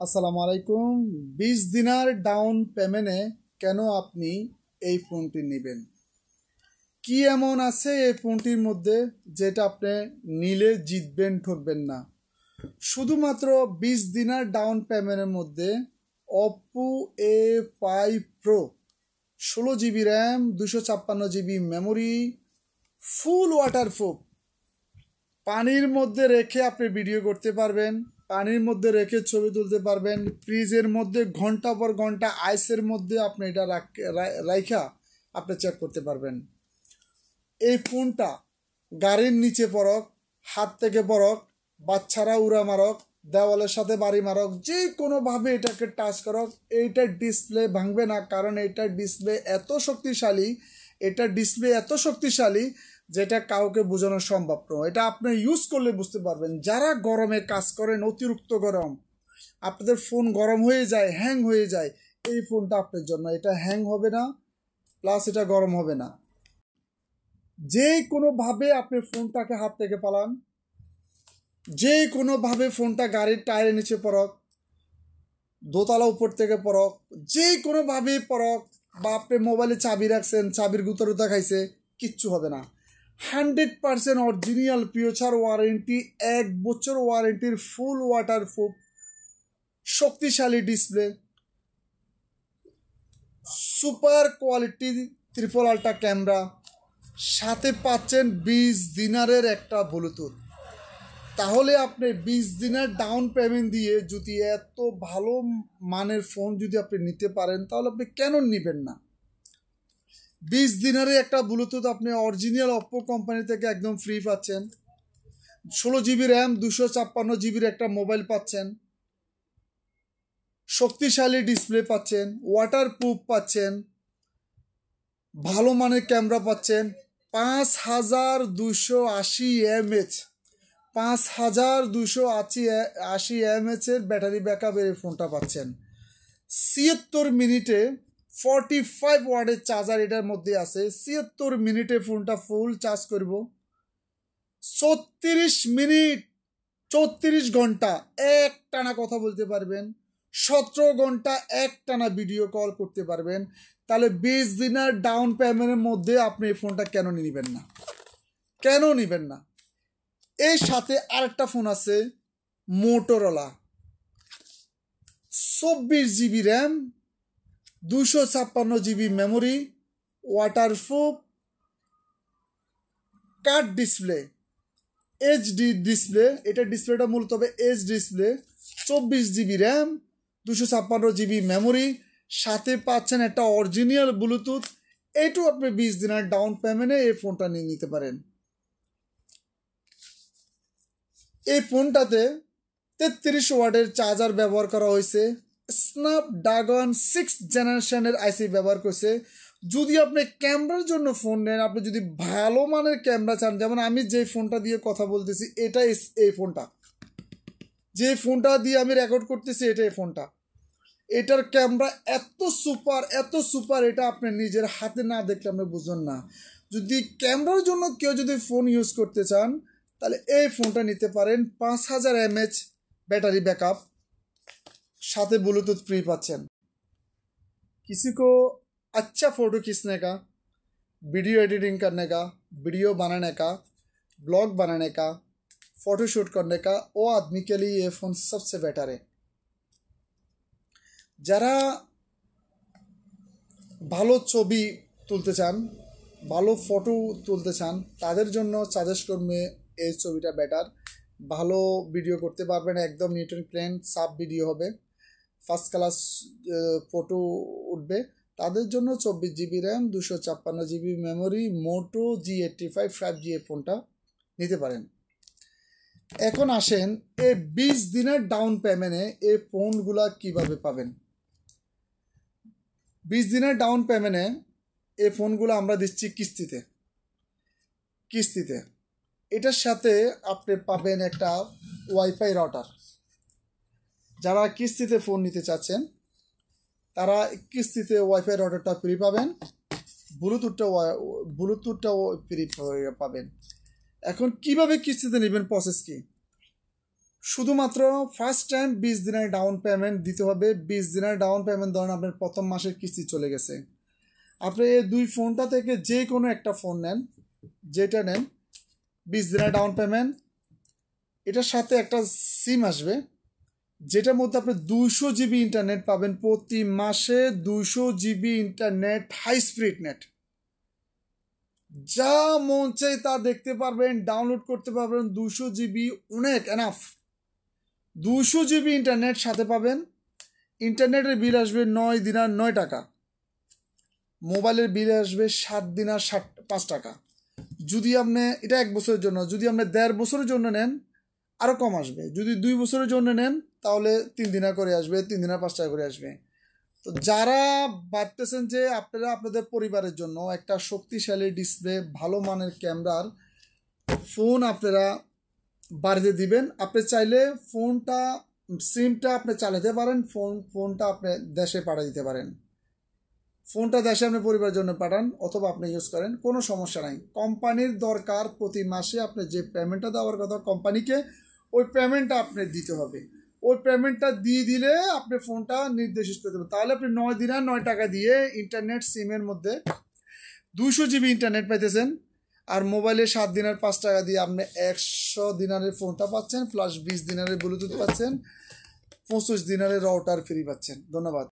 আসসালামু আলাইকুম। 20 দিনার ডাউন পেমেন্টে কেন আপনি এই ফোনটি নেবেন? কি এমন আছে এই ফোনটির মধ্যে যেটা আপনি নিলে জিতবেন, ঠকবেন না? শুধুমাত্র 20 দিনার ডাউন পেমেন্টের মধ্যে Oppo A5 Pro 16 GB RAM, 256 GB memory, ফুল ওয়াটারপ্রুফ, পানির মধ্যে রেখে আপনি ভিডিও করতে পারবেন, পানির মধ্যে রেখে ছবি তুলতে পারবেন, ফ্রিজের মধ্যে ঘন্টা পর ঘন্টা আইসের মধ্যে আপনি এটা রাইখা আপনি চেক করতে পারবেন। এই ফোনটা গাড়ির নিচে পড়ক, হাত থেকে পড়ক, বাচ্চারা উড়া মারক, দেওয়ালের সাথে বাড়ি মারক, যে কোনোভাবে এটাকে টাচ করক, এইটার ডিসপ্লে ভাঙবে না। কারণ এটার ডিসপ্লে এত শক্তিশালী যেটা কাউকে বোঝানো সম্ভব নয়। এটা আপনি ইউজ করলে বুঝতে পারবেন। যারা গরমে কাজ করেন, অতিরিক্ত গরম, আপনাদের ফোন গরম হয়ে যায়, হ্যাং হয়ে যায়, এই ফোনটা আপনার জন্য। এটা হ্যাং হবে না, প্লাস এটা গরম হবে না। যে কোনোভাবে আপনি ফোনটাকে হাত থেকে পালান, যে কোনোভাবে ফোনটা গাড়ির টায়ারের নিচে পড়ক, দোতলা উপর থেকে পড়ক, যে কোনোভাবেই পড়ক, বা আপনি মোবাইলে চাবি রাখছেন, চাবির গুঁতা খাইছে, কিচ্ছু হবে না। 100% অরিজিনাল ফিউচার ওয়ারেন্টি, 1 বছর ওয়ারেন্টির, ফুল ওয়াটারপ্রুফ, শক্তিশালী display, super quality triple ultra camera, সাথে পাচ্ছেন 20 দিনারের একটা ব্লুটুথ। তাহলে আপনি 20 দিনের ডাউন পেমেন্ট দিয়ে যদি এত ভালো মানের ফোন যদি আপনি নিতে পারেন, তাহলে আপনি কেন নেবেন না? 20 দিনারে একটা ব্লুটুথ আপনি অরিজিনাল Oppo কোম্পানি থেকে একদম ফ্রি পাচ্ছেন, 16 GB র্যাম, 256 GB একটা মোবাইল পাচ্ছেন, শক্তিশালী ডিসপ্লে পাচ্ছেন, ওয়াটারপ্রুফ পাচ্ছেন, ভালো মানের ক্যামেরা পাচ্ছেন, 5280 mAh 5280 mAh এর ব্যাটারি ব্যাকআপের এই ফোনটা পাচ্ছেন। 76 মিনিটে 45 ওয়াটের চার্জার এটার মধ্যে আছে। 76 মিনিটে ফোনটা ফুল চার্জ করব। 34 মিনিট, 34 ঘন্টা এক টানা কথা বলতে পারবেন, 17 ঘন্টা এক টানা ভিডিও কল করতে পারবেন। তাহলে 20 দিনের ডাউন পেমেন্টের মধ্যে আপনি এই ফোনটা কেন নেবেন না? কেন নেবেন না? এর সাথে আরেকটা ফোন আছে Motorola, 24 GB RAM, 256 GB memory, waterproof, cut display, HD display. এটা ডিসপ্লেটা মূলত হবে H display, 24 GB RAM, 256 GB memory, সাথে পাচ্ছেন একটা অরিজিনাল ব্লুটুথ। এইটু আপনি 20 দিনের ডাউন পেমেন্টে এই ফোনটা নিয়ে নিতে পারেন। এই ফোনটাতে 33 ওয়াটের চার্জার ব্যবহার করা হয়েছে, স্ন্যাপড্রাগন 6 জেনারেশনের আইসি ব্যবহার করছে। যদি আপনি ক্যামেরার জন্য ফোন নেন, আপনি যদি ভালো মানের ক্যামেরা চান, যেমন আমি যে ফোনটা দিয়ে কথা বলতেছি, এটাই এই ফোনটা, যে ফোনটা দিয়ে আমি রেকর্ড করতেছি, এটাই ফোনটা। এটার ক্যামেরা এত সুপার, এটা আপনি নিজের হাতে না দেখলে আপনি বুঝবেন না। যদি ক্যামেরার জন্য কেউ যদি ফোন ইউজ করতে চান, তাহলে এই ফোনটা নিতে পারেন। 5000 mAh बैटरी बैकअप, साथ ब्लूटूथ फ्री पाচ্ছেন। किसी को अच्छा फ़ोटो खींचने का, वीडियो एडिटिंग करने का, वीडियो बनाने का, ब्लॉग बनाने का, फ़ोटोशूट करने का, वो आदमी के लिए ये फ़ोन सबसे बेटर है। যারা ভালো ছবি তুলতে চান, ভালো ফটো তুলতে চান, তাদের জন্য সাজেস্ট করবে এই ছবিটা বেটার। ভালো ভিডিও করতে পারবেন, একদম নিট অ্যান্ড ক্লিন, সাফ ভিডিও হবে, ফার্স্ট ক্লাস ফটো উঠবে। তাদের জন্য 24 GB র্যাম, 256 GB মেমোরি, মোটো G85 5G ফোনটা নিতে পারেন। এখন আসেন এই 20 দিনের ডাউন পেমেন্টে এই ফোনগুলা কিভাবে পাবেন। 20 দিনের ডাউন পেমেন্টে এই ফোনগুলো আমরা দিচ্ছি কিস্তিতে। এটার সাথে আপনি পাবেন একটা ওয়াইফাই রাউটার। যারা কিস্তিতে ফোন নিতে চাচ্ছেন, তারা কিস্তিতে ওয়াইফাই রাউটারটা ফ্রি পাবেন, ব্লুটুথটাও ফ্রি পাবেন। এখন কিভাবে কিস্তিতে নেবেন, প্রসেস কি? শুধুমাত্র ফার্স্ট টাইম 20 দিনের ডাউন পেমেন্ট দিতে হবে। 20 দিনের ডাউন পেমেন্ট ধরেন আপনার প্রথম মাসের কিস্তি চলে গেছে, আপনি এই দুই ফোনটা থেকে যে কোনো একটা ফোন নেন, যেটা নেন 20 দিনের ডাউন পেমেন্ট, এটার সাথে একটা সিম আসবে যেটার মধ্যে আপনি 200 জিবি ইন্টারনেট পাবেন প্রতি মাসে। 200 GB internet, high speed net, যা মন চাই তা দেখতে পারবেন, ডাউনলোড করতে পারবেন। 200 জিবি অনেক এনাফ। 200 জিবি ইন্টারনেট সাথে পাবেন। ইন্টারনেটের বিল আসবে 9 দিনার 9 টাকা, মোবাইলের বিল আসবে 7 দিনার 5 টাকা। যদি আপনি এটা 1 বছরের জন্য, যদি আপনি 1.5 বছরের জন্য নেন আরও কম আসবে। যদি 2 বছরের জন্য নেন তাহলে 3 দিনার করে আসবে, 3 দিনার 5 টাকা করে আসবে। তো যারা ভাবতেছেন যে আপনারা আপনাদের পরিবারের জন্য একটা শক্তিশালী ডিসপ্লে, ভালো মানের ক্যামেরার ফোন আপনারা বাড়িতে দিবেন, আপনি চাইলে ফোনটা সিমটা আপনি চালাতে পারেন, ফোনটা আপনি দেশে পাঠিয়ে দিতে পারেন। ফোনটা দেশে আপনি পরিবারের জন্য পাঠান অথবা আপনি ইউজ করেন, কোনো সমস্যা নাই। কোম্পানির দরকার প্রতি মাসে আপনি যে পেমেন্টটা দেওয়ার কথা কোম্পানিকে, ওই পেমেন্টটা আপনি দিতে হবে। ওই পেমেন্টটা দিয়ে দিলে আপনি ফোনটা নির্দেশিত করতে পারবেন। তাহলে আপনি 9 দিনার 9 টাকা দিয়ে ইন্টারনেট সিমের মধ্যে 200 জিবি ইন্টারনেট পাইতেছেন, আর মোবাইলে 7 দিনার 5 টাকা দিয়ে আপনি 100 দিনারের ফোনটা পাচ্ছেন, প্লাস 20 দিনারের ব্লুটুথ পাচ্ছেন, 25 দিনারের রাউটার ফ্রি পাচ্ছেন। ধন্যবাদ।